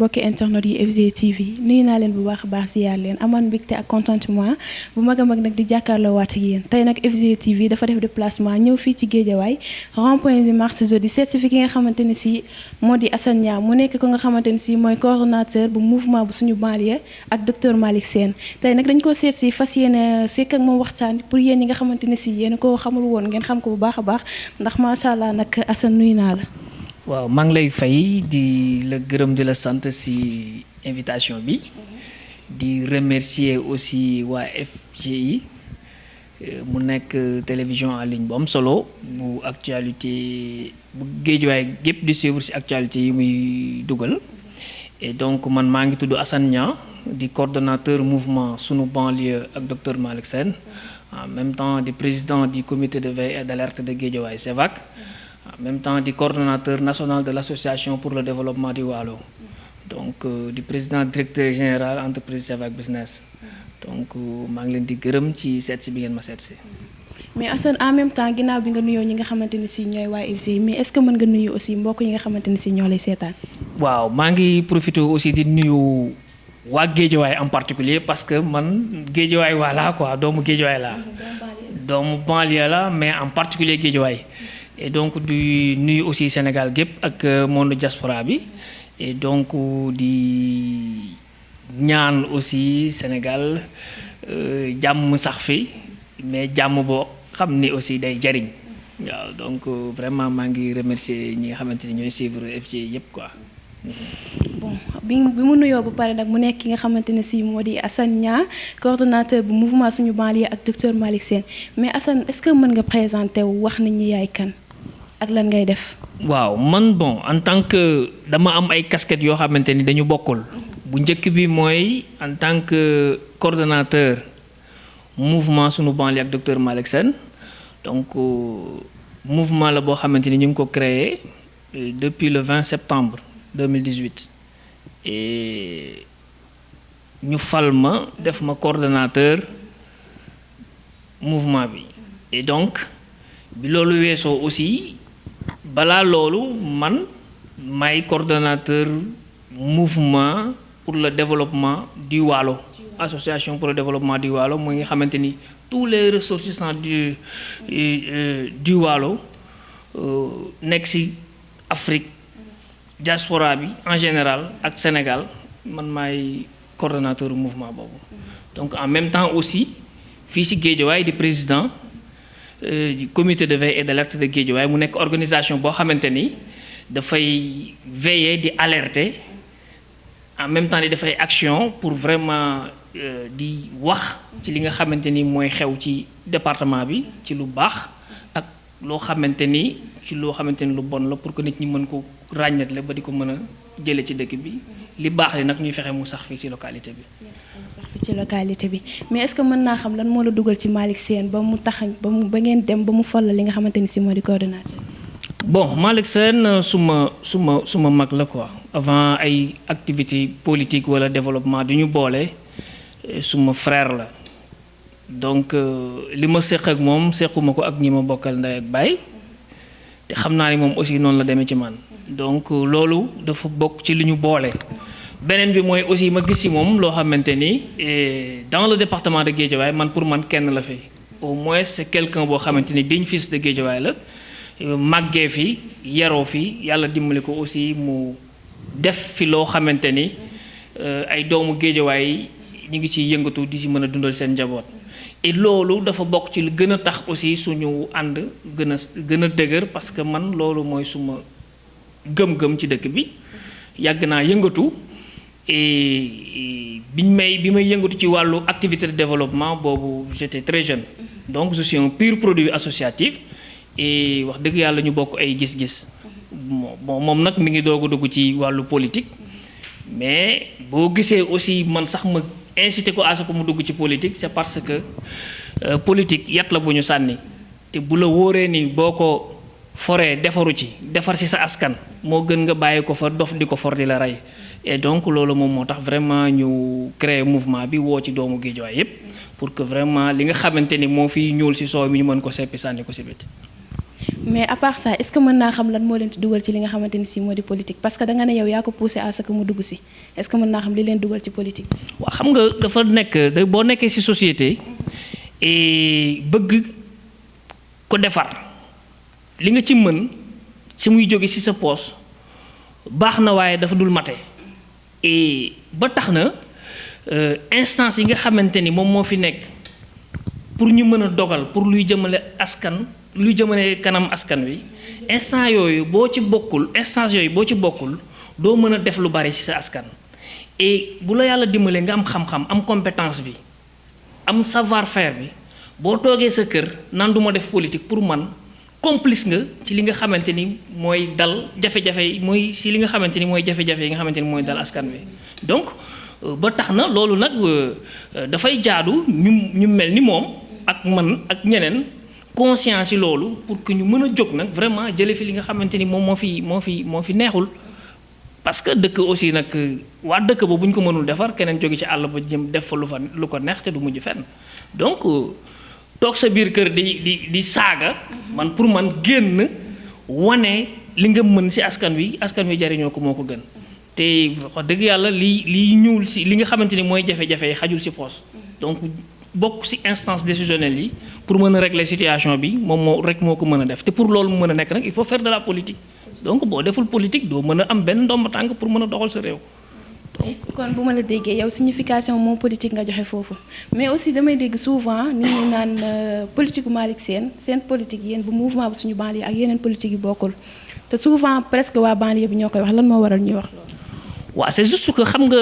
mbokki internet yi FG TV nuyu naa leen bu baax a baax ziyaar leen amoon mbégte ak contentement bu mag a mag nag di jàkkaarloo waat ak yéen tey nag FG TV dafa def déplacement ñëw fii ci Guédiawaye rond-point du marché jeudi certifié ki nga xamante ni si moo di Assane Niang mu nekk ko nga xamante ni si mooy coordonnateur bu mouvement bu suñu banlieue ak docteur Malick Sène tey nag dañ ko seet si fas yéene sekk ak moom waxtaan pour yéen ñi nga xamante ni si yéen ko xamul woon ngeen xam ko bu baax a baax ndax macha allah nag Assane nuyu naa la. waaw maa ngi lay fay di la gërëm di la sant ci invitation bi di remercier aussi waa FGI mu nekk télévision en ligne bu am solo bu actualité bu Guédiawaye gépp di suivre ci actualité yi muy dugal et donc man maa ngi tudd Assane Niang di coordonnateur mouvement sunu banlieue ak docteur Malick Sène en même temps di président du comité de veille et d'alerte de Guédiawaye CEVAC. En même temps du coordonnateur national de l'association pour le développement du Waalo donc du président directeur général entreprise CEVAC business donc maa ngi leen di gërëm ci seet si bi ngeen ma seet si. mais Assane en même temps ginnaaw bi nga nuyoo ñi nga xamante ni si ñooy waa FGI mais est-ce que mën nga nuyu aussi mbokk yi nga xamante ni si ñoo lay seetaan. waaw maa ngi profité aussi di nuyu waa Guédiawaye en particulier parce que man Guédiawaye voilà quoi doomu Guédiawaye la doomu banlieue la mais en particulier Guédiawaye. Et donc du nuyu aussi Sénégal gépp ak monde diaspora bi et donc di ñaan aussi Sénégal jàmm sax fi mais jàmm boo xam ni aussi day jariñ waaw donc vraiment maa ngi remercier ñi nga xamante ni ñooy suivre FGI yépp quoi. bon bi mu nuyoo ba pare nag mu nekk ki nga xamante ne si moo di Assane Niang coordonnateur bu mouvement suñu banlieue ak docteur Malick Sène mais Assane est-ce que mën nga présenter wu wax nit ñi yaay kan. ak lan ngay def. waaw man bon en tant que dama am ay casquettes yoo xamante ni dañu bokkul bu njëkk bi mooy en tant que coordonnateur mouvement sunu banlieue ak docteur Malick Sène donc mouvement la boo xamante ni ñu ngi ko créé depuis le 20 septembre 2018 et ñu fal ma def ma coordonnateur mouvement bi et donc bi loolu weesoo aussi. balaa loolu man may coordonnateur mouvement pour le développement du Waalo association pour le développement du Waalo mooy nga xamante ni tous les ressortissants du Waalo nekk ci Afrique diaspora bi en général ak Sénégal man maay coordonnateur mouvement boobu donc en même temps aussi fii ci Guédiawaye di président du comité de veille et d'alerte de Guédiawaye mu nekk organisation boo xamante ni dafay veiller di alerter en même temps di dafay action pour vraiment di wax ci li nga xamante ni mooy xew ci département bi ci lu baax ak loo xamante ni ci loo xamante ni lu bon la pour que nit ñi mën ko ràññatle ba di ko mën a jële ci dëkk bi li baax li nag ñuy fexe mu sax fii ci localité bi. sax fi ci localité bi mais est-ce que mën naa xam lan moo la dugal ci Malick Sène ba mu tax ba ngeen dem ba mu fol la li nga xamante ni si moo di coordonnateur. bon Malick Sène suma mag la quoi avant ay activité politique wala développement du ñu boole suma frère la donc li ma séq ak moom séquma ko ak ñi ma bokkal ndey ak baay te xam naa ni moom aussi noonu la demee ci man donc loolu dafa bokk ci li ñu boole. beneen bi mooy aussi ma gis ci moom loo xamante ni dans le département de Guédiawaye man pour man kenn la fi au moins c'est quelqu'un boo xamante ni digne fils de Guédiawaye la màggee fi yaroo fi yàlla dimbali ko aussi mu def fi loo xamante ni ay doomu Guédiawaye ñu ngi ciy yëngatu di ci mën a dundal seen njaboot et loolu dafa bokk ci lu gën a tax aussi suñu ànd gën a dëgër parce que man loolu mooy suma gëm-gëm ci dëkk bi yàgg naa yëngatu. et bi may yëngatu ci wàllu activité de développement boobu j'étais très jeune donc je suis un pur produit associatif et wax dëgg yàlla ñu bokk ay gis-gis bon moom nag mi ngi doog a dugg ci wàllu politique mais boo gisee aussi man sax ma incité ko à ce que mu dugg ci politique c'est parce que politique yat la bu ñu sànni te bu la wóoree ni boo ko foree defaru ci defar ci sa askan moo gën nga bàyyi ko fa dof di ko for di la rey et donc loolu moom moo tax vraiment ñu créer mouvement bi woo ci doomu Guédiawaye yépp pour que vraiment li nga xamante ni moo fi ñuul ci soow mi ñu mën ko seppi sànni ko ci biti mais à part ça est-ce que mën naa xam lan moo leen ci dugal ci li nga xamante ni si moo di politique parce que da nga ne yow yaa ko poussé à ce que mu dugg si est-ce que mën naa xam li leen dugal ci politique. waaw xam nga dafa nekk boo nekkee ci société et bëgg ko defar li nga ci mën ci muy jóge ci sa poche baax na waaye dafa dul mate et ba tax na instance yi nga xamante ni moom moo fi nekk pour ñu mën a dogal pour luy jëmale kanam askan wi instance yooyu boo ci bokkul doo mën a def lu bari ci sa askan et bu la yàlla dimbalee nga am xam-xam am compétence bi am savoir-faire bi boo toogee sa kër naan du ma def politique pour man complice nga ci li nga xamante ni mooy dal jafe-jafe yi mooy ci li nga xamante ni mooy jafe-jafe yi nga xamante ni mooy dal askan wi donc ba tax na loolu nag dafay jaadu ñu mel ni moom ak man ak ñeneen conscience ci loolu pour que ñu mën a jóg nag vraiment jële fi li nga xamante ni moom moo fi neexul parce que dëkk aussi nag waa dëkk ba bu ñu ko mënul defar keneen jóge ci àll ba jëm def fa lu ko neex te du mujj fenn donc toog sa biir kër di saaga man pour man génn wane li nga mën ci askan wi jariñoo ko moo ko gën te wax dëgg yàlla li ñuul ci li nga xamante ni mooy jafe-jafe yi xajul ci poos donc bokk ci instance décisionnelle yi pour mën a régler situation bi moom moo ko mën a def te pour loolu mu mën a nekk nag il faut faire de la politique donc boo deful politique doo mën a am benn ndomba tànk pour mën a doxal sa réew. kon bu ma la déggee yow signification moom politique nga joxe foofu mais aussi damay dégg souvent nit ñi naan politique bu Malick Sène seen politique yéen bu mouvement bu suñu banlieue ak yeneen politique yi bokkul te souvent presque waa banlieue bi ñoo koy wax lan moo waral ñuy wax loolu. waaw c'est juste que xam nga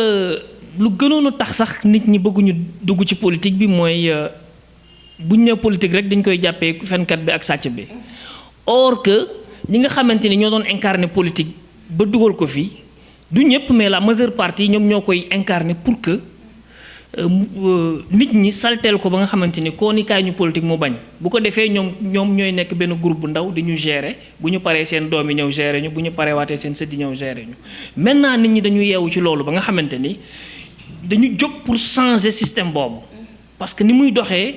lu gënoon a tax sax nit ñi bëgguñu dugg ci politique bi mooy buñ ne politique rek dañ koy jàppee fenkat bi ak sàcc bi or que ñi nga xamante ni ñoo doon incarner politique ba dugal ko fii du ñëpp mais la majeure partie ñoom ñoo koy incarner pour que nit ñi salteel ko ba nga xamante ni koo ni kaay ñu politique mu bañ bu ko defee ñoom ñooy nekk benn groupe bu ndaw di ñu gérer bu ñu paree seen doom yi ñëw gérer ñu bu ñu paree waatee seen sët yi ñëw gérer ñu maintenant nit ñi dañu yeewu ci loolu ba nga xamante ni dañu jóg pour changer système boobu parce que ni muy doxee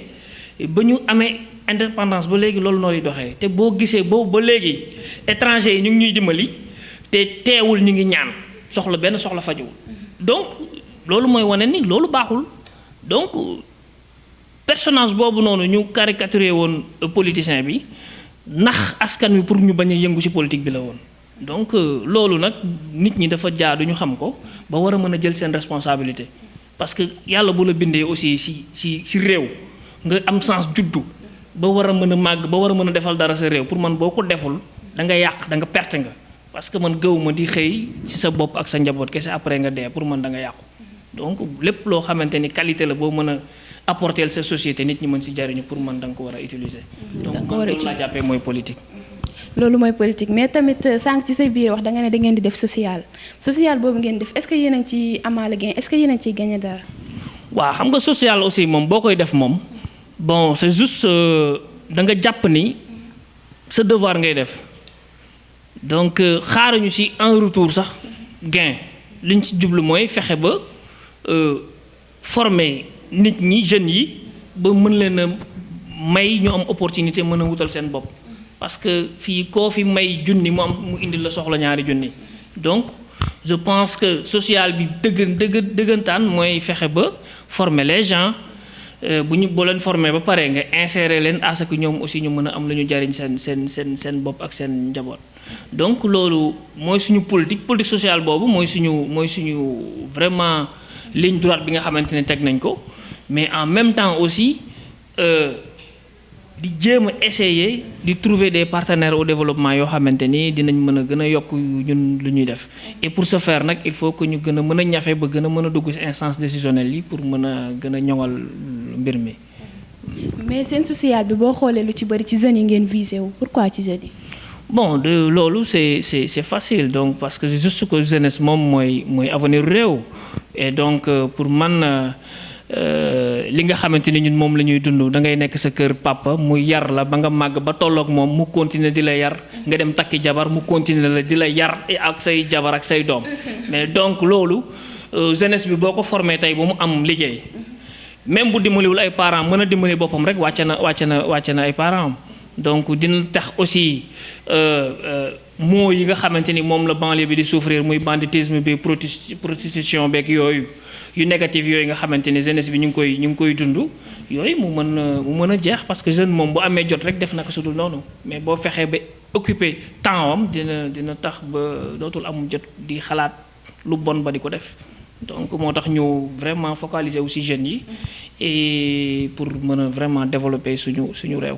ba ñu amee indépendance ba léegi loolu noo lay doxee te boo gisee boobu ba léegi étranger yi ñu ngi ñuy dimbali te teewul ñu ngi ñaan soxla fajuwul donc loolu mooy wane ni loolu baaxul donc personnage boobu noonu ñu caricaturé woon politicien bi ndax askan wi pour ñu bañ a yëngu ci politique bi la woon donc loolu nag nit ñi dafa jaadu ñu xam ko ba war a mën a jël seen responsabilité parce que yàlla bu la bindee aussi ci réew nga am sens juddu ba war a mën a màgg ba war a mën a defal dara sa réew pour man boo ko deful da nga yàq da nga perte nga parce que man gëwuma di xëy ci sa bopp ak sa njaboot kese après nga dee pour man da nga yàqu donc lépp loo xamante ni qualité la boo mën a apporter sa société nit ñi mën ci jariñu pour man da nga ko war a utiliser. donc loolu laa jàppee mooy politique. loolu mooy politique mais tamit sànq ci say biir wax da nga ne da ngeen di def social boobu ngeen def est-ce que yéen a ngi ci amaale gain est-ce que yéen a ngi ciy gagné dara. waaw xam nga social aussi moom boo koy def moom bon c'est juste da nga jàpp ni sa devoir ngay def donc xaaruñu ci en retour sax gain liñ ci jublu mooy fexe ba former nit ñi jeunes yi ba mën leen a may ñu am opportunité mën a wutal seen bopp parce que fii koo fi may junni mu indi la soxla ñaari junni donc je pense que social bi dëggantaan mooy fexe ba former les gens boo leen former ba pare nga insérer leen à ce que ñoom aussi ñu mën a am lu ñu jariñ seen bopp ak seen njaboot donc loolu mooy suñu politique sociale boobu mooy suñu vraiment ligne droite bi nga xamante ne teg nañ ko mais en même temps aussi di jéem a essayer di trouver des partenaires au développement yoo xamante ni dinañ mën a gën a yokk ñun lu ñuy def et pour ce faire nag il faut que ñu gën a mën a ñafe ba gën a mën a dugg ci instance décisionnelle yi pour mën a gën a ñoŋal mbir mi. mais seen social bi boo xoolee lu ci bari ci jeunes yi ngeen visé wu pourquoi ci jeunes yi. bon de loolu c'est facile donc parce que c'est juste que jeunesse moom mooy avenir réew et donc pour man li nga xamante ni ñun moom la ñuy dund da ngay nekk sa kër papa mu yar la ba nga màgg ba tolloog moom mu continuer di la yar nga dem takki jabar mu continuer la di la yar ak say jabar ak say doom mais donc loolu jeunesse bi boo ko formé tey ba mu am liggéey même bu dimbaliwul ay parents mën a dimbali boppam rek wàcce na ay parents am donc dina tax aussi moo yi nga xamante ni moom la banlieue bi di souffrir muy banditisme bi prostitution beeg yooyu yu négatif yooyu nga xamante ni jeunesse bi ñu ngi koy dund yooyu mu mën a jeex parce que jeune moom bu amee jot rek def naka sudul noonu mais boo fexee ba occuper temps am dina tax ba dootul am jot di xalaat lu bon ba di ko def donc moo tax ñu vraiment focaliser aussi jeunes yi et pour mën a vraiment développer suñu réew.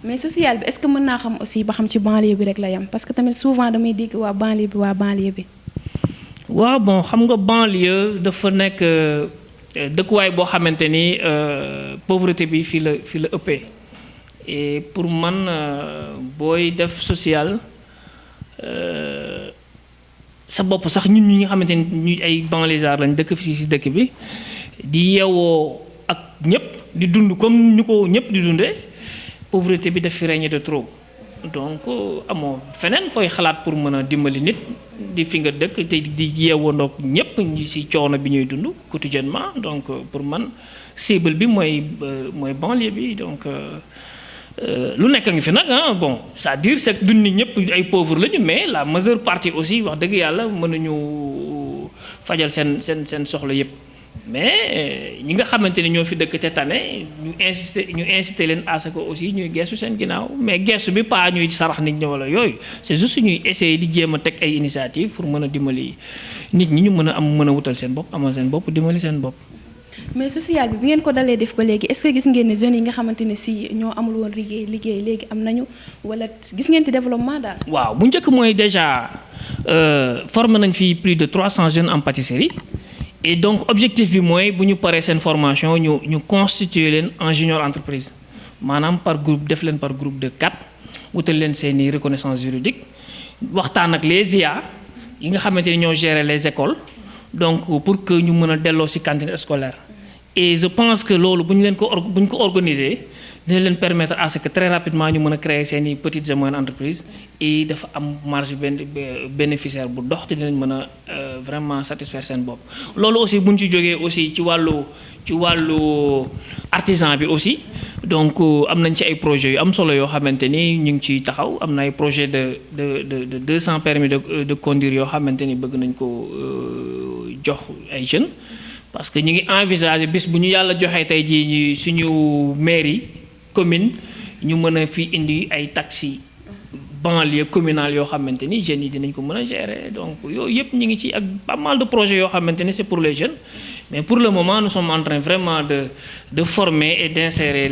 mais social bi est-ce que mën naa xam aussi ba xam ci banlieue bi rek la yam parce que tamit souvent damay dégg waa banlieue bi. waaw bon xam nga banlieue dafa nekk dëkkuwaay boo xamante ni pauvreté bi fi la ëppee et pour man booy def social sa bopp sax ñun ñi nga xamante ni ñu ay banlieusards lañ dëkk fi ci dëkk bi di yeewoo ak ñëpp di dund comme ñu ko ñëpp di dundee pauvreté bi daf fi régner de trop donc amoo feneen fooy xalaat pour mën a dimbali nit di fi nga dëkk te di yeewandoog ñëpp ñi ci coono bi ñuy dund quotidiennement donc pour man cible bi mooy banlieue bi donc lu nekk ngi fi nag bon c'est-à-dire c'est que duñ ñëpp ay pauvres lañu mais la majeure partie aussi wax dëgg yàlla mënuñu fajal seen soxla yëpp mais ñi nga xamante ni ñoo fi dëkk te tane ñu insister leen à ce que aussi ñuy gestu seen ginnaaw mais gestu bi pas ñuy sarax nit ñi wala yooyu c'est juste ñuy essayer di jéem a teg ay initiative pour mën a dimbali nit ñi ñu mën a wutal seen bopp amal seen bopp dimbali seen bopp. mais social bi ngeen ko dalee def ba léegi est-ce que gis ngeen ne jeunes yi nga xamante ne si ñoo amul woon liggéey léegi am nañu wala gis ngeen ci développement daal. waaw bu njëkk mooy déjà formé nañ fi plus de 300 jeunes en pâtisserie et donc objectif bi mooy bu ñu paree seen formation ñu constituer leen en junior entreprise maanaam par groupe def leen par groupe de 4 wutal leen seeni reconnaissance juridique waxtaan ak les IA yi nga xamante ni ñoo gérer les écoles donc pour que ñu mën a delloo ci cantine scolaire. Et je pense que loolu bu ñu ko organiser dina leen permettre à ce que très rapidement ñu mën a créer seeni petites et moyennes entreprises et dafa am marge bénéficiaire bu dox te dinañ mën a vraiment satisfaire seen bopp. loolu aussi bu ñu ci jógee aussi ci wàllu artisan bi aussi donc am nañ ci ay projets yu am solo yoo xamante ni ñu ngi ciy taxaw am na ay projets de 200 permis de conduire yoo xamante ni bëgg nañ ko jox ay jeunes. parce que ñu ngi envisager bis bu ñu yàlla joxee tey jii ñi suñu mairie commune ñu mën a fi indi ay taxi banlieue communale yoo xamante ni jeunes yi dinañ ko mën a gérer donc yooyu yëpp ñu ngi ci ak pas mal de projets yoo xamante ni c'est pour les jeunes mais pour le moment nous sommes en train vraiment de former et d'insérer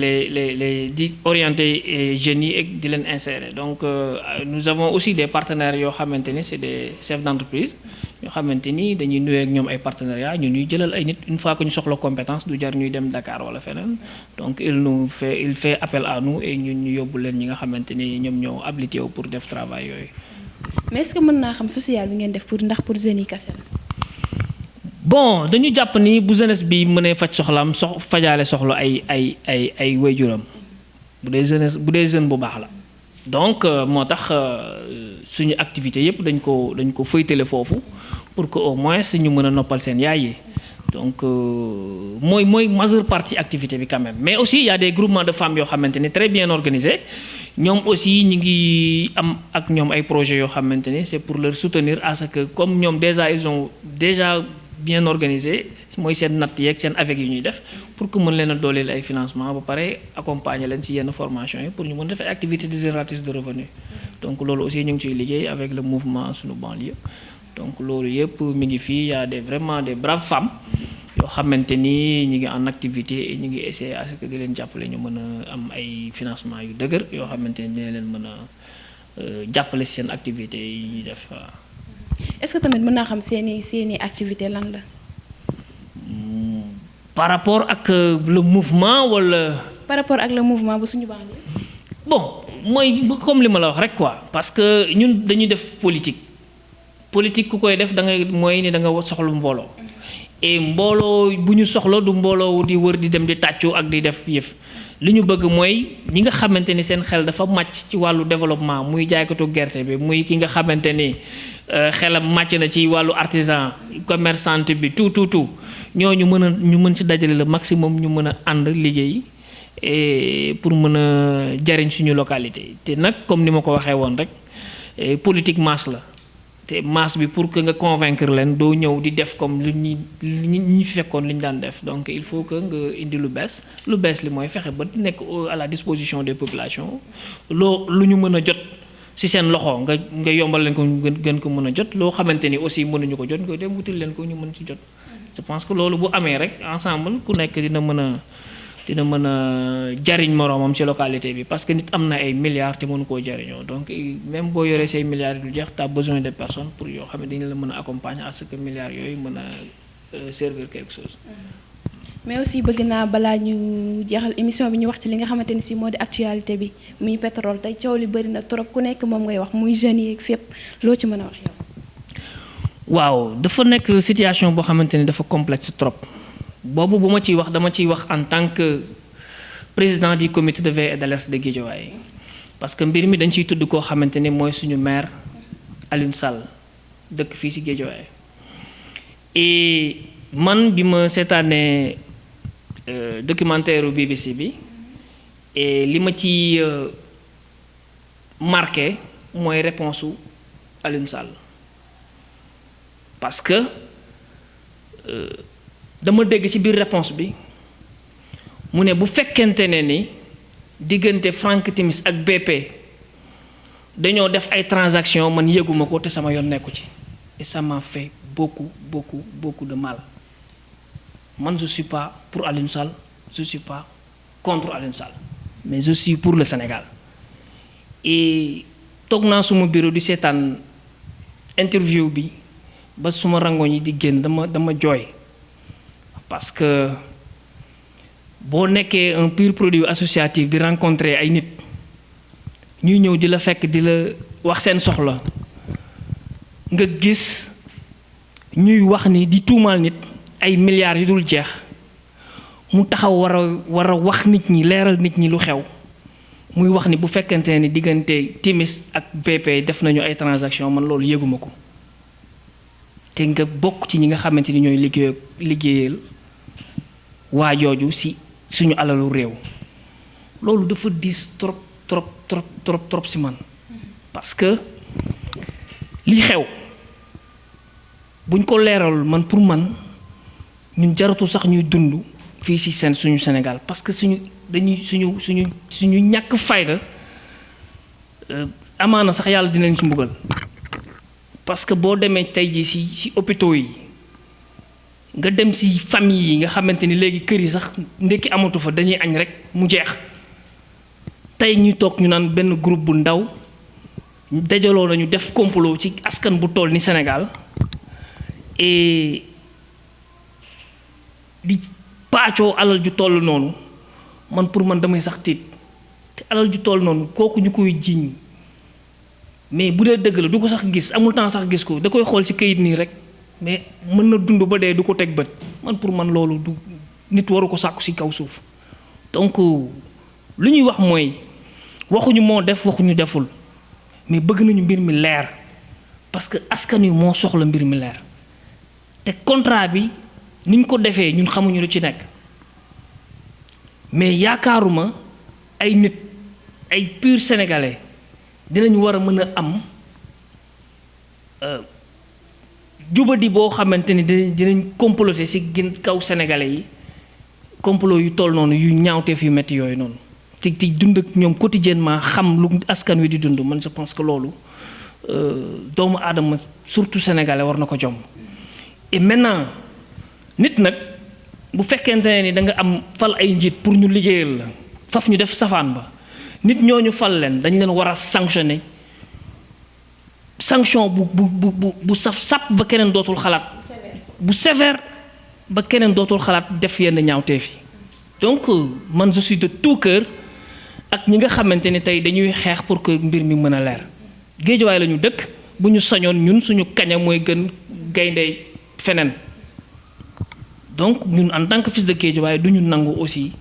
di orienter jeunes yi et di leen insérer donc nous avons aussi des partenaires yoo xamante ni c'est des chefs d'entreprise ñoo xamante ni dañuy nuyoo ak ñoom ay partenariats ñuy jëlal ay nit une fois que ñu soxla compétence du jar ñuy dem Dakar wala feneen donc il fait appel à nous et ñun ñu yóbbu leen ñi nga xamante ni ñoom ñoo habilité wu pour def travail yooyu. mais est-ce que mën naa xam social bi ngeen def pour jeunes yi kese la. bon dañu jàpp ni bu jeunesse bi mënee faj soxlaam fajaale soxla ay waajuram bu dee jeune bu baax la donc moo tax suñu activité yépp dañ ko fëytale foofu pour que au moins ñu mën a noppal seen yaay yi donc mooy majeure partie activité bi quand même mais aussi il y a des groupements de femmes yoo xamante ni très bien organisés ñoom aussi ñi ngi am ak ñoom ay projets yoo xamante ni c'est pour leur soutenir à ce que comme ñoom déjà ils ont déjà bien organisé mooy seen natt yeeg seen avec yu ñuy def pour que mën leen a dooleel ay financement ba pare accompagner leen ci yenn formation yi pour ñu mën def ay activités de génératrices de revenus donc loolu aussi ñu ngi ciy liggéey avec le mouvement Sunu Banlieue donc loolu yëpp mi ngi fii y a vraiment des braves femmes yoo xamante ni ñu ngi en activité et ñu ngi essayer à ce que di leen jàppale ñu mën a am ay financement yu dëgër yoo xamante ni dina leen mën a jàppale seen activité yi ñuy def waaw. est-ce que tamit mën naa xam seeni activité lan la. par rapport ak le mouvement wala. par rapport ak le mouvement bu Sunu Banlieue. bon mooy comme li ma la wax rek quoi parce que ñun dañuy def politique ku koy def da ngay mooy ni da nga soxla mbooloo. et mbooloo bu ñu soxla du mbooloo di wër di dem di tàccu ak di def yëf li ñu bëgg mooy ñi nga xamante ni seen xel dafa màcc ci wàllu développement muy jaaykatu gerte bi muy ki nga xamante ni xelam màcc na ci wàllu artisan commerçante bi tout ñooñu ñu mën ci dajale le maximum ñu mën a ànd liggéey et pour mën a jariñ suñu localité te nag comme ni ma ko waxee woon rek politique masse la te masse bi pour que nga convaincre leen doo ñëw di def comme lu ñi fi fekkoon li ñu daan def donc il faut que nga indi lu bees li mooy fexe ba nekk à la disposition des populations lu ñu mën a jot ci seen loxo nga yombal leen ko gën ko mën a jot loo xamante ni aussi mënuñu ko jot nga dem wutil leen ko ñu mën ci jot je pense que loolu bu amee rek ensemble ku nekk dina mën a jariñ moroomam ci localité bi parce que nit am na ay milliards te mënu koo jariñoo donc même boo yoree say milliards du jeex t'as besoin de personnes pour yoo xam ne dañu la mën a accompagner à ce que milliards yooyu mën a servir quelque chose. mais aussi bëgg naa balaa ñu jeexal émission bi ñu wax ci li nga xamante ni si moo di actualité bi muy pétrole tey coow li bëri na trop ku nekk moom ngay wax muy jeunes yi fépp loo ci mën a wax yow. waaw dafa nekk situation boo xamante ni dafa complexe trop. boobu bu ma ciy wax dama ciy wax en tant que président du comité de veille et d'alerte de Guédiawaye parce que mbir mi dañ ciy tudd koo xamante ni mooy suñu maire Alioune Sall dëkk fii ci Guédiawaye et man bi ma seetaanee documentaire BBC bi et li ma ci marqué mooy réponse u Alioune Sall parce que dama dégg ci biir réponse bi mu ne bu fekkente ne ni diggante Frank Timis ak BP dañoo def ay transactions man yëguma ko te sama yoon nekku ci et ça m'a fait beaucoup de mal man je suis pas pour Alioune Sall je suis pas contre Alioune Sall mais je suis pour le Sénégal et toog naa suma bureau di seetaan interview bi ba suma rangoñ yi di génn dama jooy parce que boo nekkee un pur produit associatif di rencontrer ay nit ñuy ñëw di la fekk di la wax seen soxla nga gis ñuy wax ni di tuumaal nit ay milliards yu dul jeex mu taxaw war a wax nit ñi leeral nit ñi lu xew muy wax ni bu fekkente ni diggante Timis ak BP def nañu ay transactions man loolu yëguma ko te nga bokk ci ñi nga xamante ni ñooy liggéeyal waa jooju ci suñu alalu réew loolu dafa diis trop ci man parce que li xew buñ ko leeral man pour man ñun jaratu sax ñuy dund fii ci suñu Sénégal parce que suñu ñàkk fayda amaana sax yàlla dinañ ci mbugal parce que boo demee tey jii ci hôpitaux yi nga dem ci famille yi nga xamante ni léegi kër yi sax ndekki amatu fa dañuy añ rek mu jeex tey ñu toog ñu naan benn groupe bu ndaw dajaloo nañu def complot ci askan bu toll ni Sénégal et di paacoo alal ju toll noonu man pour man damay sax tiit te alal ju toll noonu kooku ñu koy jiiñ mais bu dee dëgg la du ko sax gis amul temps sax gis ko da koy xool ci kayit nii rek mais mën na dund ba dee du ko teg bët man pour man loolu du nit waru ko sàkku ci kaw suuf donc lu ñuy wax mooy waxuñu moo def waxuñu deful mais bëgg nañu mbir mi leer parce que askan wi moo soxla mbir mi leer te contrat bi ni ñu ko defee ñun xamuñu lu ci nekk mais yaakaaruma ay nit ay pur sénégalais dinañ war a mën a am jubadi boo xamante ni dinañ comploter ci kaw sénégalais yi complot yu toll noonu yu ñaawteef yu metti yooyu noonu te dund ak ñoom quotidiennement xam lu askan wi di dund man je pense que loolu doomu aadama surtout sénégalais war na ko jom et maintenant nit nag bu fekkente ne ni da nga am fal ay njiit pour ñu liggéeyal la faf ñu def safaan ba nit ñooñu fal leen dañ leen war a sanctionner sanction bu saf sàpp ba keneen dootul xalaat bu sévère ba keneen dootul xalaat def yenn ñaawteef yi donc man je suis de tout cœur ak ñi nga xamante ni tey dañuy xeex pour que mbir mi mën a leer Géejawaay la ñu dëkk bu ñu sañoon ñun suñu kaña mooy gën gaynde feneen donc ñun en tant que fils de Géejawaay du ñu nangu aussi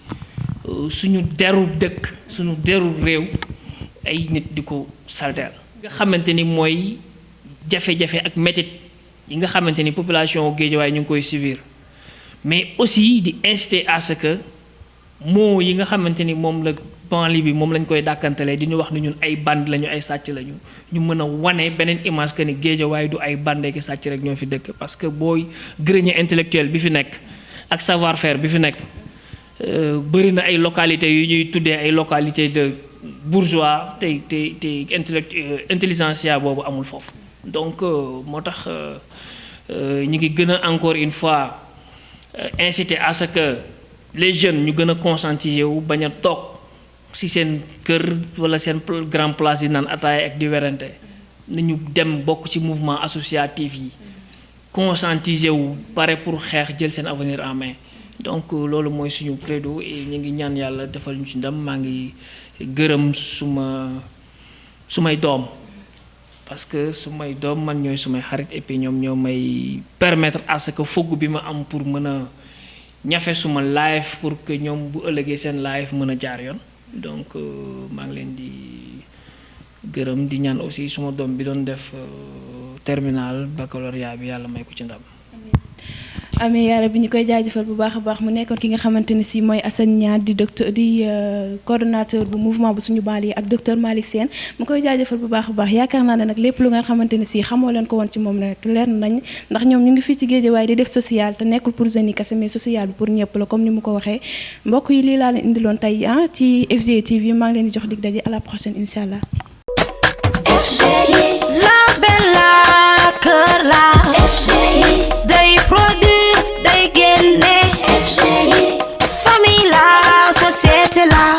suñu deru dëkk suñu deru réew ay nit di ko salteel nga xamante ni mooy jafe-jafe ak métit yi nga xamante ni population Géejawaay ñu ngi koy subir mais aussi di inciter à ce que moo yi nga xamante ni moom la banlieue bi moom lañ koy dàkkantelee di ñu wax ni ñun ay band lañu ay sàcc lañu ñu mën a wane beneen image que ni Guédiawaye du ay bandee ki sàcc rek ñoo fi dëkk parce que booy grenier intellectuel bi fi nekk ak savoir faire bi fi nekk bëri na ay localités yu ñuy tuddee ay localités de bourgeois te intelligentsia boobu amul foofu donc moo tax ñu ngi gën a encore une fois inciter à ce que les jeunes ñu gën a conscientiser wu bañ a toog ci seen kër wala seen grand place yi naan ataaya ak di werante nañu dem bokk ci mouvement associatif yi conscientiser wu pare pour xeex jël seen avenir en main donc loolu mooy suñu credo et ñu ngi ñaan yàlla defal ñu ci ndam maa ngi gërëm sumay doom parce que sumay doom man ñooy sumay xarit et puis ñoom ñoo may permettre à ce que fugg bi ma am pour mën a ñafe suma live pour que ñoom bu ëllëgee seen live mën a jaar yoon donc maa ngi leen di gërëm di ñaan aussi suma doom bi doon def terminal baccalauréat bi yàlla may ko ci ndam. amee yàlla bi ñu koy jaajëfal bu baax a baax mu nekkoon ki nga xamante ne si mooy Assane Niang di docteur di coordonnateur bu mouvement bu suñu banlieue ak docteur Malick Sène mu koy jaajëfal bu baax a baax yaakaar naa ne nag lépp lu nga xamante ne si xamoo leen ko woon ci moom rek leer nañ ndax ñoom ñu ngi fii ci Guédiawaye di def social te nekkul pour jeunes yi kese mais social bi pour ñëpp la comme ni mu ko waxee mbokk yi lii laa leen indiloon tey ci FG TV maa ngi leen di jox dig daje à la prochaine incha allah.